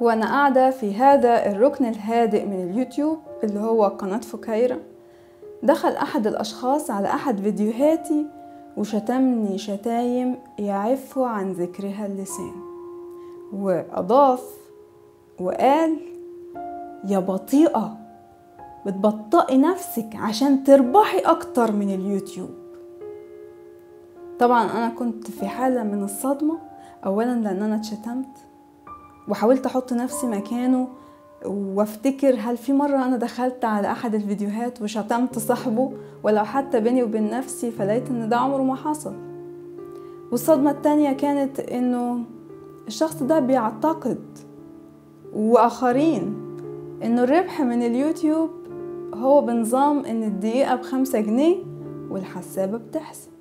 وأنا قاعدة في هذا الركن الهادئ من اليوتيوب اللي هو قناة فكيرة، دخل أحد الأشخاص على أحد فيديوهاتي وشتمني شتايم يعف عن ذكرها اللسان، وأضاف وقال: يا بطيئة، بتبطئي نفسك عشان تربحي أكتر من اليوتيوب. طبعا أنا كنت في حالة من الصدمة، أولا لأن أنا اتشتمت، وحاولت أحط نفسي مكانه وافتكر هل في مرة أنا دخلت على أحد الفيديوهات وشتمت صاحبه، ولو حتى بيني وبين نفسي، فلقيت إن ده عمره ما حصل. والصدمة التانية كانت إنه الشخص ده بيعتقد وآخرين إنه الربح من اليوتيوب هو بنظام إن الدقيقة ب5 جنيه والحسابة بتحسب.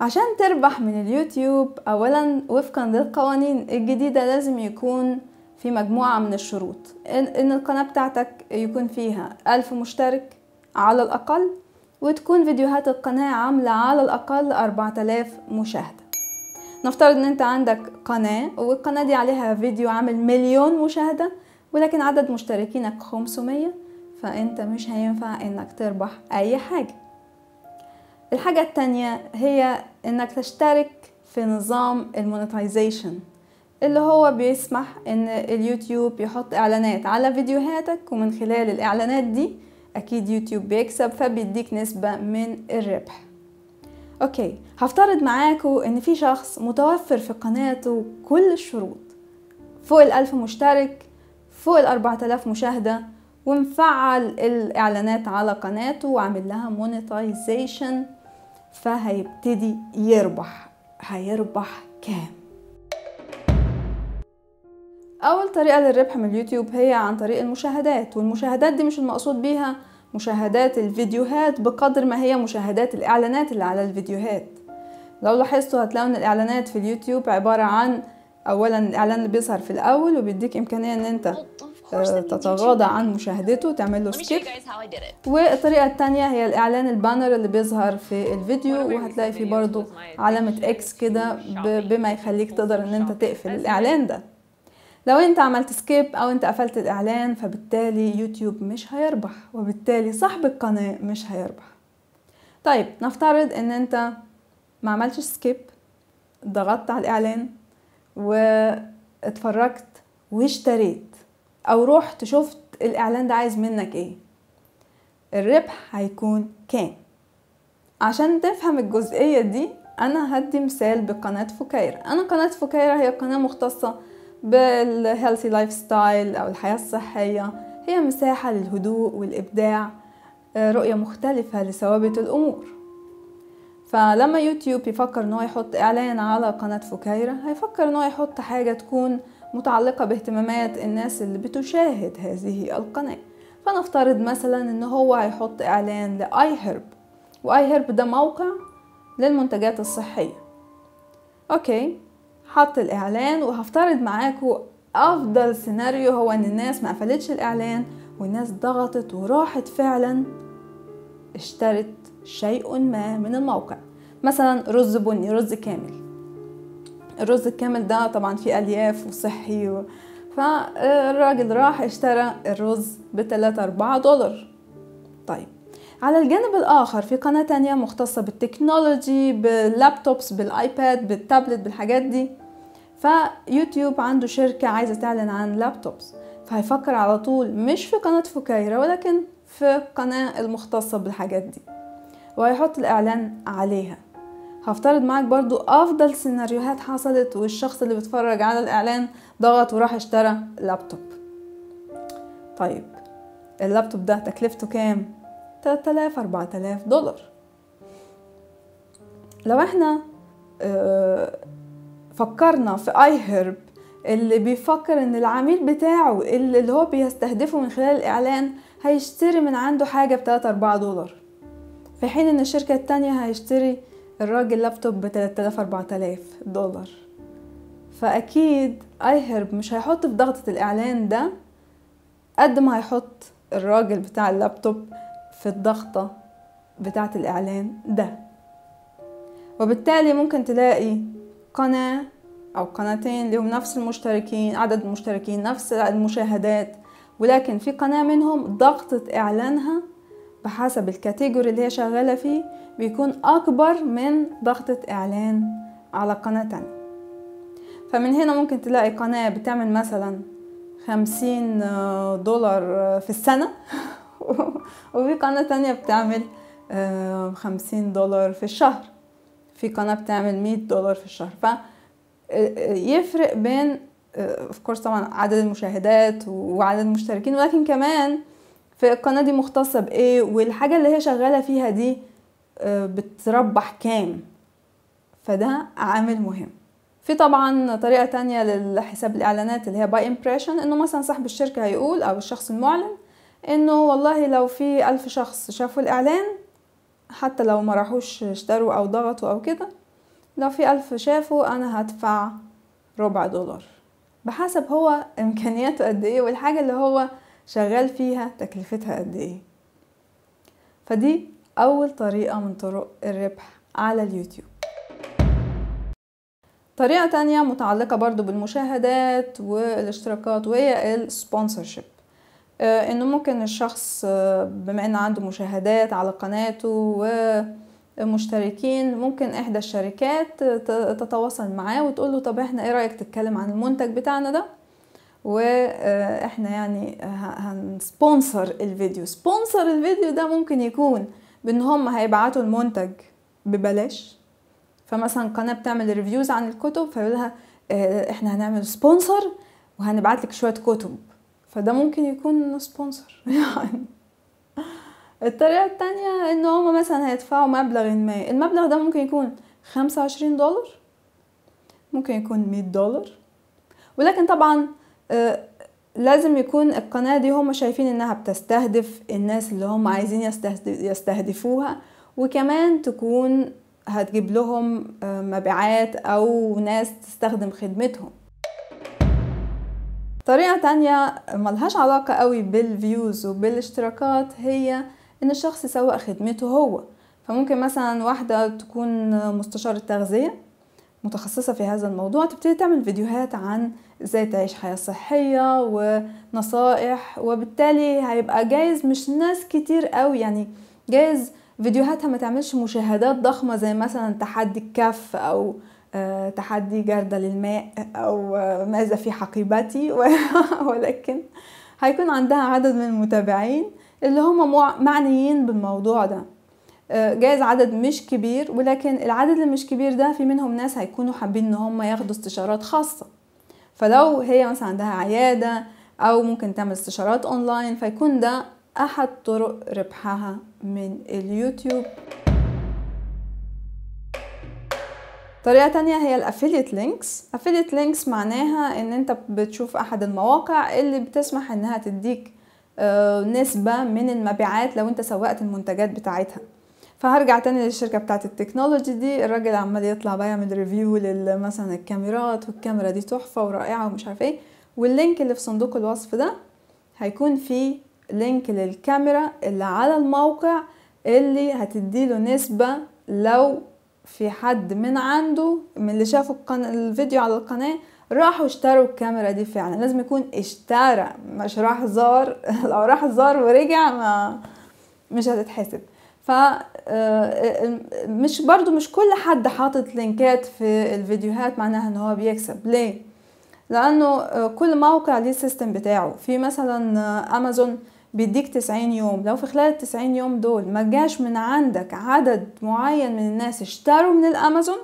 عشان تربح من اليوتيوب، أولا وفقا للقوانين الجديدة لازم يكون في مجموعة من الشروط، إن القناة بتاعتك يكون فيها 1000 مشترك على الأقل، وتكون فيديوهات القناة عاملة على الأقل 4000 مشاهدة. نفترض إن أنت عندك قناة والقناة دي عليها فيديو عامل 1,000,000 مشاهدة، ولكن عدد مشتركينك 500، فأنت مش هينفع إنك تربح أي حاجة. الحاجة التانية هي إنك تشترك في نظام المونتايزيشن، اللي هو بيسمح إن اليوتيوب يحط إعلانات على فيديوهاتك، ومن خلال الإعلانات دي أكيد يوتيوب بيكسب، فبيديك نسبة من الربح. أوكي، هفترض معاكو إن في شخص متوفر في قناته كل الشروط، فوق 1000 مشترك، فوق 4000 مشاهدة، ومفعل الإعلانات على قناته وعمل لها مونتايزيشن، فهيبتدي يربح. هيربح كام؟ أول طريقة للربح من اليوتيوب هي عن طريق المشاهدات، والمشاهدات دي مش المقصود بيها مشاهدات الفيديوهات بقدر ما هي مشاهدات الإعلانات اللي على الفيديوهات. لو لاحظتوا هتلاقوا ان الإعلانات في اليوتيوب عبارة عن أولا الإعلان اللي بيظهر في الأول وبيديك إمكانية ان انت تتغاضى عن مشاهدته وتعمل له سكيب، والطريقة التانية هي الإعلان البانر اللي بيظهر في الفيديو، وهتلاقي فيه برضو علامة اكس كده بما يخليك تقدر ان انت تقفل الإعلان ده. لو انت عملت سكيب او انت قفلت الإعلان، فبالتالي يوتيوب مش هيربح، وبالتالي صاحب القناة مش هيربح. طيب نفترض ان انت ما عملتش سكيب، ضغطت على الإعلان واتفرجت واشتريت، او رحت شفت الإعلان ده عايز منك ايه، الربح هيكون كام؟ عشان تفهم الجزئية دي أنا هدي مثال بقناة فكيرة. أنا قناة فكيرة هي قناة مختصة بالهيلثي لايف ستايل أو الحياة الصحية، هي مساحة للهدوء والإبداع، رؤية مختلفة لثوابت الأمور. فلما يوتيوب يفكر إنه يحط إعلان على قناة فكيرة، هيفكر إنه يحط حاجة تكون متعلقة باهتمامات الناس اللي بتشاهد هذه القناة. فنفترض مثلا إنه هو هيحط إعلان لآي هيرب، وآي هيرب ده موقع للمنتجات الصحية. أوكي، حط الإعلان، وهفترض معاكو أفضل سيناريو هو إن الناس ما قفلتش الإعلان، والناس ضغطت وراحت فعلا اشترت شيء ما من الموقع، مثلا رز بني، رز كامل. الرز الكامل ده طبعا فيه ألياف وصحي فالراجل راح اشترى الرز ب3-4 دولار. طيب على الجانب الآخر في قناة تانية مختصة بالتكنولوجي، باللابتوبس، بالآيباد، بالتابلت، بالحاجات دي، فيوتيوب عنده شركة عايزة تعلن عن لابتوبس، فهيفكر على طول مش في قناة فكيرة ولكن في قناة المختصة بالحاجات دي، وهيحط الإعلان عليها. هفترض معاك برضو أفضل سيناريوهات حصلت، والشخص اللي بيتفرج على الإعلان ضغط وراح اشترى لابتوب. طيب اللابتوب ده تكلفته كام؟ 3000-4000 دولار. لو احنا فكرنا في آي هيرب اللي بيفكر ان العميل بتاعه اللي هو بيستهدفه من خلال الإعلان هيشتري من عنده حاجة ب3-4 دولار، في حين ان الشركة التانية هيشتري الراجل لابتوب ب3000-4000 دولار، فأكيد آي هيرب مش هيحط في ضغطة الإعلان ده قد ما هيحط الراجل بتاع اللابتوب في الضغطة بتاعة الإعلان ده. وبالتالي ممكن تلاقي قناة أو قناتين لهم نفس المشتركين، عدد المشتركين نفس المشاهدات، ولكن في قناة منهم ضغطة إعلانها بحسب الكاتيجوري اللي هي شغالة فيه بيكون أكبر من ضغطة إعلان على قناة تانية. فمن هنا ممكن تلاقي قناة بتعمل مثلا $50 في السنة وفي قناة تانية بتعمل $50 في الشهر، في قناة بتعمل $100 في الشهر. فيفرق بين طبعا عدد المشاهدات وعدد المشتركين، ولكن كمان في القناة دي مختصة بإيه، والحاجة اللي هي شغالة فيها دي بتربح كام، فده عامل مهم. في طبعا طريقة تانية للحساب الإعلانات اللي هي باي امبريشن، إنه مثلا صاحب الشركة هيقول أو الشخص المعلن إنه والله لو في 1000 شخص شافوا الإعلان، حتى لو ما راحوش اشتروا أو ضغطوا أو كده، لو في 1000 شافوا أنا هدفع $0.25، بحسب هو إمكانياته قد إيه والحاجة اللي هو شغال فيها تكلفتها قد إيه. فدي أول طريقة من طرق الربح على اليوتيوب. طريقة تانية متعلقة برضو بالمشاهدات والاشتراكات وهي السبونسرشيب. انه ممكن الشخص بما ان عنده مشاهدات على قناته ومشتركين، ممكن احدى الشركات تتواصل معاه وتقول له طب احنا ايه رأيك تتكلم عن المنتج بتاعنا ده، واحنا يعني هنسبونسر الفيديو. سبونسر الفيديو ده ممكن يكون بان هم هيبعتوا المنتج ببلاش. فمثلا قناة بتعمل ريفيوز عن الكتب فيقولها احنا هنعمل سبونسر وهنبعت لك شوية كتب، فده ممكن يكون سبونسر يعني. الطريقة التانية ان هم مثلا هيدفعوا مبلغ ما، المبلغ ده ممكن يكون $25، ممكن يكون $100، ولكن طبعا لازم يكون القناة دي هم شايفين انها بتستهدف الناس اللي هم عايزين يستهدفوها، وكمان تكون هتجيب لهم مبيعات او ناس تستخدم خدمتهم. طريقة تانية ملهاش علاقة قوي بالفيوز وبالاشتراكات هي ان الشخص يسوق خدمته هو. فممكن مثلا واحدة تكون مستشارة تغذية متخصصة في هذا الموضوع، تبتدي تعمل فيديوهات عن ازاي تعيش حياة صحية ونصائح، وبالتالي هيبقى جايز مش ناس كتير قوي، يعني جايز فيديوهاتها ما تعملش مشاهدات ضخمة زي مثلا تحدي الكف او تحدي جردل الماء او ماذا في حقيبتي ولكن هيكون عندها عدد من المتابعين اللي هم معنيين بالموضوع ده. جايز عدد مش كبير، ولكن العدد اللي مش كبير ده في منهم ناس هيكونوا حابين ان هم ياخدوا استشارات خاصة. فلو هي مثلا عندها عيادة او ممكن تعمل استشارات اونلاين، فيكون ده احد طرق ربحها من اليوتيوب. طريقة تانية هي الافيليت لينكس. افيليت لينكس معناها ان انت بتشوف احد المواقع اللي بتسمح انها تديك نسبة من المبيعات لو انت سوقت المنتجات بتاعتها. فهرجع تاني للشركة بتاعت التكنولوجي دي، الراجل عمال يطلع بقى يعمل ريفيو مثلا الكاميرات، والكاميرا دي تحفة ورائعة ومش عارف ايه، واللينك اللي في صندوق الوصف ده هيكون فيه لينك للكاميرا اللي على الموقع اللي هتديله نسبة لو في حد من عنده من اللي شافوا الفيديو على القناة راحوا اشتروا الكاميرا دي. فعلا لازم يكون اشترى، مش راح زار. لو راح زار ورجع مش هتتحسب. مش كل حد حاطط لينكات في الفيديوهات معناها ان هو بيكسب. ليه؟ لانه كل موقع ليه السيستم بتاعه. في مثلا امازون بيديك 90 يوم، لو في خلال 90 يوم دول ما جاش من عندك عدد معين من الناس اشتروا من الامازون،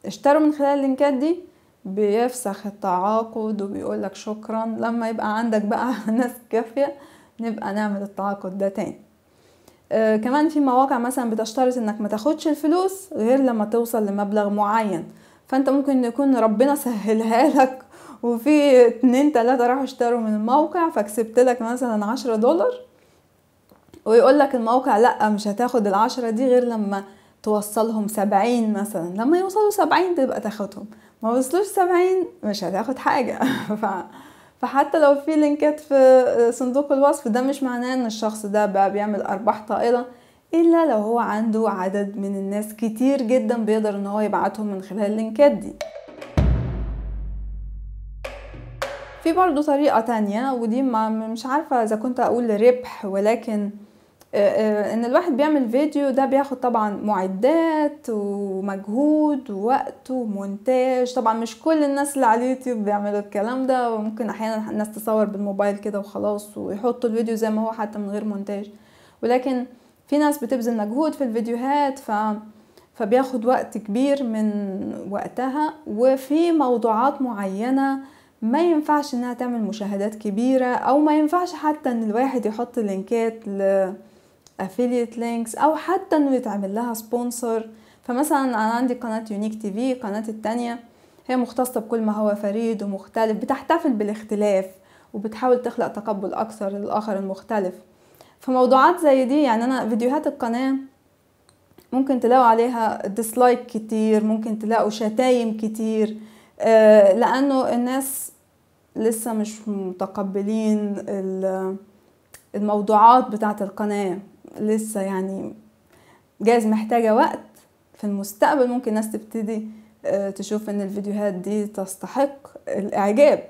اشتروا من خلال اللينكات دي، بيفسخ التعاقد وبيقول لك شكرا، لما يبقى عندك بقى ناس كافية نبقى نعمل التعاقد ده تاني. كمان في مواقع مثلا بتشترط انك ما تاخدش الفلوس غير لما توصل لمبلغ معين، فانت ممكن يكون ربنا سهلها لك وفي 2-3 راحوا اشتروا من الموقع فكسبت لك مثلا $10، ويقول لك الموقع لا مش هتاخد ال10 دي غير لما توصلهم 70 مثلا، لما يوصلوا 70 تبقى تاخدهم، ما وصلوش 70 مش هتاخد حاجة. فحتى لو في لينكات في صندوق الوصف ده مش معناه ان الشخص ده بقى بيعمل ارباح طائلة، الا لو هو عنده عدد من الناس كتير جدا بيقدر ان هو يبعتهم من خلال اللينكات دي. في برضو طريقة تانية، ودي مش عارفة اذا كنت اقول ربح، ولكن ان الواحد بيعمل فيديو ده بياخد طبعا معدات ومجهود ووقت ومونتاج. طبعا مش كل الناس اللي على اليوتيوب بيعملوا الكلام ده، وممكن احيانا الناس تصور بالموبايل كده وخلاص ويحطوا الفيديو زي ما هو حتى من غير مونتاج، ولكن في ناس بتبذل مجهود في الفيديوهات فبياخد وقت كبير من وقتها، وفي موضوعات معينة ما ينفعش انها تعمل مشاهدات كبيرة، او ما ينفعش حتى ان الواحد يحط لينكات affiliate links، او حتى انه يتعمل لها سبونسر. فمثلا انا عندي قناة يونيك تي في، قناة التانية هي مختصة بكل ما هو فريد ومختلف، بتحتفل بالاختلاف وبتحاول تخلق تقبل اكثر للاخر المختلف. فموضوعات زي دي يعني انا فيديوهات القناة ممكن تلاقوا عليها ديسلايك كتير، ممكن تلاقوا شتايم كتير، لانه الناس لسه مش متقبلين الموضوعات بتاعة القناة، لسه يعني جايز محتاجة وقت. في المستقبل ممكن ناس تبتدي تشوف ان الفيديوهات دي تستحق الاعجاب،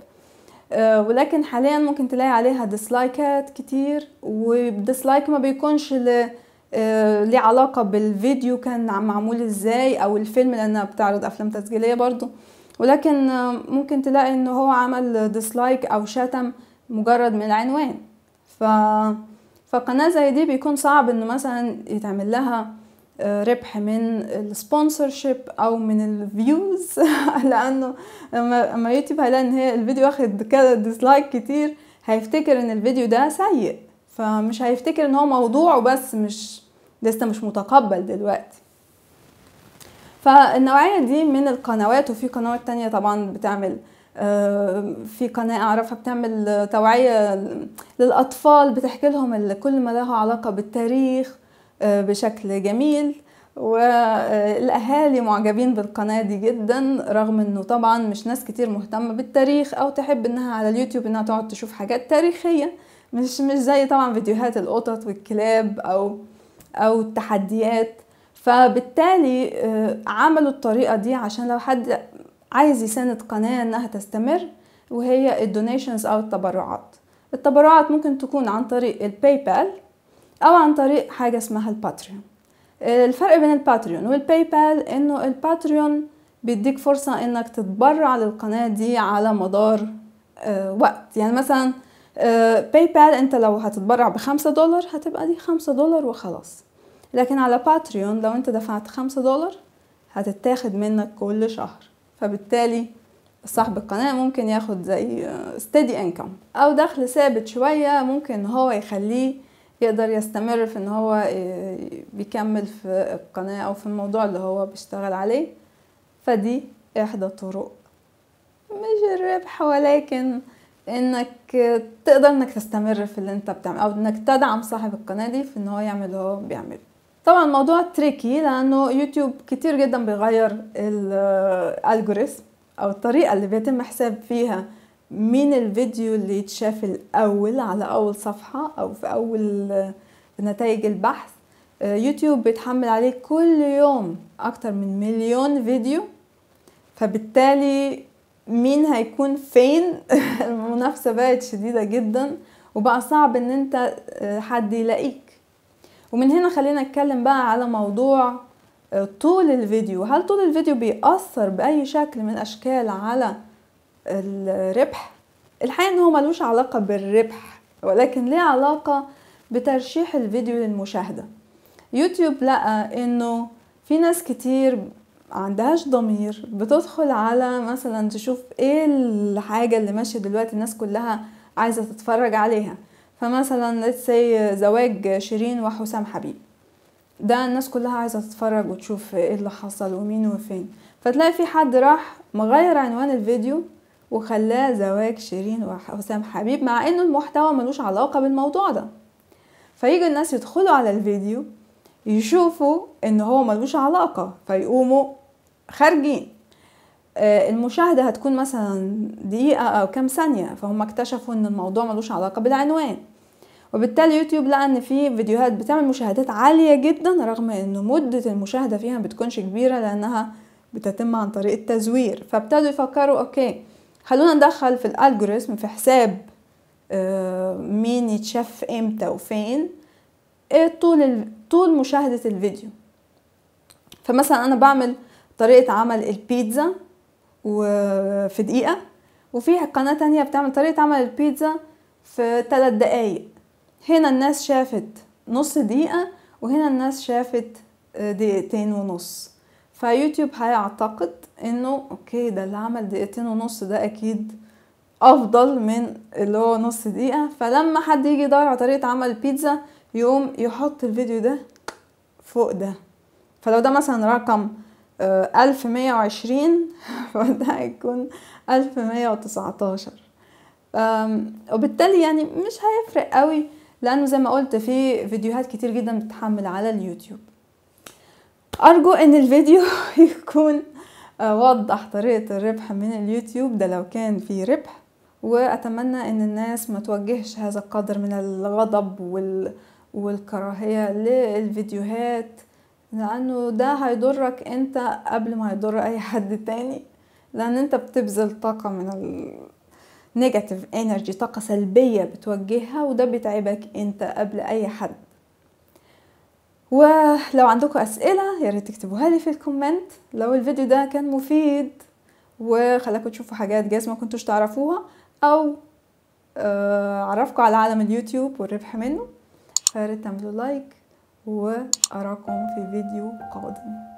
ولكن حاليا ممكن تلاقي عليها ديسلايكات كتير، والديسلايك ما بيكونش ليه علاقة بالفيديو كان معمول ازاي او الفيلم، لانها بتعرض افلام تسجيلية برضو، ولكن ممكن تلاقي انه هو عمل ديسلايك او شتم مجرد من العنوان. فقناة زي دي بيكون صعب انه مثلا يتعمل لها ربح من السبونسرشيب او من الفيوز لانه اما يوتيوب هيلاقي ان هي الفيديو واخد كده ديسلايك كتير هيفتكر ان الفيديو ده سيء، فمش هيفتكر ان هو موضوع بس مش لسه مش متقبل دلوقتي. فالنوعية دي من القنوات، وفي قنوات تانية طبعا بتعمل، في قناة أعرفها بتعمل توعية للأطفال، بتحكي لهم كل ما له علاقة بالتاريخ بشكل جميل، والأهالي معجبين بالقناة دي جدا، رغم انه طبعا مش ناس كتير مهتمة بالتاريخ او تحب انها على اليوتيوب انها تقعد تشوف حاجات تاريخية، مش زي طبعا فيديوهات القطط والكلاب او التحديات. فبالتالي عملوا الطريقة دي عشان لو حد عايز يساند قناة انها تستمر، وهي الدونيشنز او التبرعات. التبرعات ممكن تكون عن طريق الباي بال او عن طريق حاجة اسمها الباتريون. الفرق بين الباتريون والباي بال انه الباتريون بيديك فرصة انك تتبرع للقناة دي على مدار وقت. يعني مثلا باي بال انت لو هتتبرع $5 هتبقى دي $5 وخلاص، لكن على باتريون لو انت دفعت $5 هتتاخد منك كل شهر، فبالتالي صاحب القناة ممكن ياخد زي steady income او دخل ثابت شوية، ممكن هو يخليه يقدر يستمر في ان هو بيكمل في القناة او في الموضوع اللي هو بيشتغل عليه. فدي احدى الطرق، مش الربح ولكن انك تقدر انك تستمر في اللي انت بتعمل، او انك تدعم صاحب القناة دي في ان هو يعمل اللي هو بيعمله. طبعا الموضوع تريكي لانه يوتيوب كتير جدا بيغير الالجوريثم او الطريقة اللي بيتم حساب فيها مين الفيديو اللي يتشاف الاول على اول صفحة او في اول نتائج البحث. يوتيوب بيتحمل عليه كل يوم اكتر من 1,000,000 فيديو، فبالتالي مين هيكون فين المنافسة بقت شديدة جدا، وبقى صعب ان انت حد يلاقيك. ومن هنا خلينا نتكلم بقى على موضوع طول الفيديو. هل طول الفيديو بيأثر بأي شكل من أشكال على الربح؟ الحقيقة ان هو ملوش علاقة بالربح، ولكن ليه علاقة بترشيح الفيديو للمشاهدة. يوتيوب لقى انه في ناس كتير عندهاش ضمير بتدخل على مثلا تشوف ايه الحاجة اللي ماشية دلوقتي الناس كلها عايزة تتفرج عليها. فمثلا let's say زواج شيرين وحسام حبيب، ده الناس كلها عايزة تتفرج وتشوف ايه اللي حصل ومين وفين، فتلاقي في حد راح مغير عنوان الفيديو وخلاه زواج شيرين وحسام حبيب، مع انه المحتوى ملوش علاقة بالموضوع ده. فيجي الناس يدخلوا على الفيديو يشوفوا ان هو ملوش علاقة، فيقوموا خارجين. المشاهدة هتكون مثلا دقيقة او كام ثانية، فهم اكتشفوا ان الموضوع ملوش علاقة بالعنوان، وبالتالي يوتيوب لقى ان في فيديوهات بتعمل مشاهدات عالية جدا رغم انه مدة المشاهدة فيها بتكونش كبيرة لانها بتتم عن طريق التزوير. فابتدوا يفكروا اوكي خلونا ندخل في الالجوريثم في حساب مين يتشاف امتى وفين طول مشاهدة الفيديو. فمثلا انا بعمل طريقة عمل البيتزا وفي دقيقة، وفي قناة تانية بتعمل طريقة عمل البيتزا في 3 دقايق. هنا الناس شافت نص دقيقة وهنا الناس شافت 2.5 دقيقة. فيوتيوب هيعتقد انه اوكي ده اللي عمل 2.5 دقيقة ده اكيد افضل من اللي هو نص دقيقة. فلما حد يجي يدور على طريقة عمل البيتزا يقوم يحط الفيديو ده فوق ده. فلو ده مثلا رقم 1120 فده هيكون 1119. وبالتالي يعني مش هيفرق قوي لانه زي ما قلت في فيديوهات كتير جدا بتتحمل على اليوتيوب. ارجو ان الفيديو يكون وضح طريقة الربح من اليوتيوب ده لو كان في ربح، واتمنى ان الناس ما توجهش هذا القدر من الغضب والكراهية للفيديوهات، لانه ده هيضرك انت قبل ما يضر اي حد تاني، لان انت بتبذل طاقة من نيجاتيف انرجي، طاقة سلبية بتوجهها، وده بيتعبك انت قبل اي حد. ولو عندكم اسئلة يا ريت تكتبوها لي في الكومنت. لو الفيديو ده كان مفيد وخلاكم تشوفوا حاجات جايز ما كنتوش تعرفوها او عرفكم على عالم اليوتيوب والربح منه، فيا ريت تعملوا لايك، واراكم في فيديو قادم.